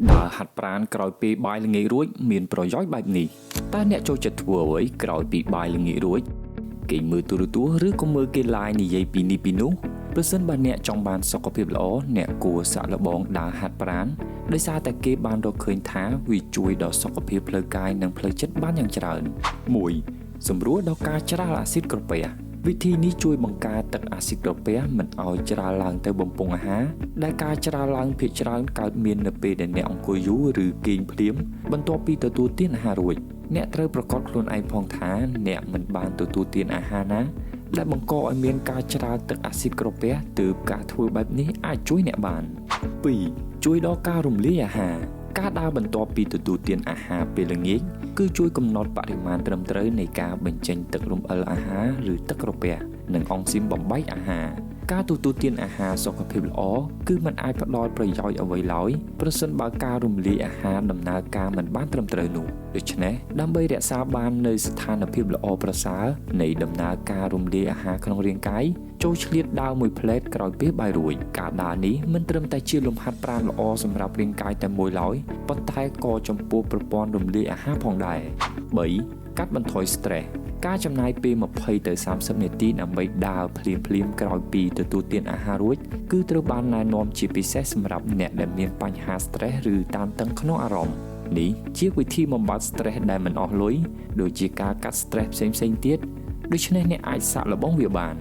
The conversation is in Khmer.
ដើរហាត់ប្រាណក្រោយពេលបាយល្ងាចរួចមានប្រយោជន៍បែបនេះតើអ្នកចូលចិត្តធ្វើអ្វីក្រោយពីបាយល្ងាចរួចគេមើលទូរទស្សន៍ឬក៏មើលគេ live និយាយពីនេះពីនោះប្រសិនបើអ្នកចង់បានសុខភាពល្អអ្នកគួរសាកល្បងដើរហាត់ប្រាណដោយសារតែគេបានរកឃើញថាវាជួយដល់សុខភាពផ្លូវកាយនិងផ្លូវចិត្តបានយ៉ាងច្រើន 1. សម្រួលដល់ការច្រាលអាស៊ីតក្រពះវិធីនេះជួយបង្ការទឹកអាស៊ីតក្រពះមិនឲ្យច្រាលឡើងទៅបំពង់អាហារដែលការច្រាលឡើងភាគច្រើនកើតមាននៅពេលដែលអ្នកអង្គុយយូរឬគេងភ្លាមបន្ទាប់ពីទទួលទានអាហាររួចអ្នកត្រូវប្រកាសខ្លួនឯងផងថាអ្នកមិនបានទទួលទានអាហារណាដែលបង្កឲ្យមានការច្រាលទឹកអាស៊ីតក្រពះទើបការធ្វើបែបនេះអាចជួយអ្នកបាន 2. ជួយដល់ការរំលាយអាហារការដើរបន្ទាប់ពីទទួលទានអាហារពេលល្ងាចគឺជួយកំណត់បរិមាណត្រឹមត្រូវនៃការបញ្ចេញទឹករំអិលអាហារឬទឹកក្រពះនិងអង់ស៊ីមបំបែកអាហារការទទួលទានអាហារសុខភាពល្អគឺมันអាចផ្ដល់ប្រយោជន៍អ្វីឡើយប្រសិនបើការរំលាយអាហារដំណើរការមិនបានត្រឹមត្រូវនោះដូច្នេះដើម្បីរក្សាបាននូវស្ថានភាពល្អប្រសើរនៃដំណើរការរំលាយអាហារក្នុងរាងកាយចូលឆ្លៀតដើរមួយផ្លែតក្រោយពេលបាយរួចការដើរនេះមិនត្រឹមតែជាលំហាត់ប្រាណល្អសម្រាប់រាងកាយតែមួយឡើយប៉ុន្តែក៏ចំពោះប្រព័ន្ធរំលាយអាហារផងដែរ 3. កាត់បន្ថយ stress ការចំណាយពេល20ទៅ30នាទីដើម្បីដើរភ្លាមៗក្រោយពីទទួលទានអាហាររួចគឺត្រូវបានណែនាំជាពិសេសសម្រាប់អ្នកដែលមានបញ្ហា stress ឬតានតឹងក្នុងអារម្មណ៍នេះជាវិធីបំបាត់ stress ដែលមិនអស់លុយដូចជាការកាត់ stress ផ្សេងៗទៀតដូច្នេះអ្នកអាចសាកល្បងវាបាន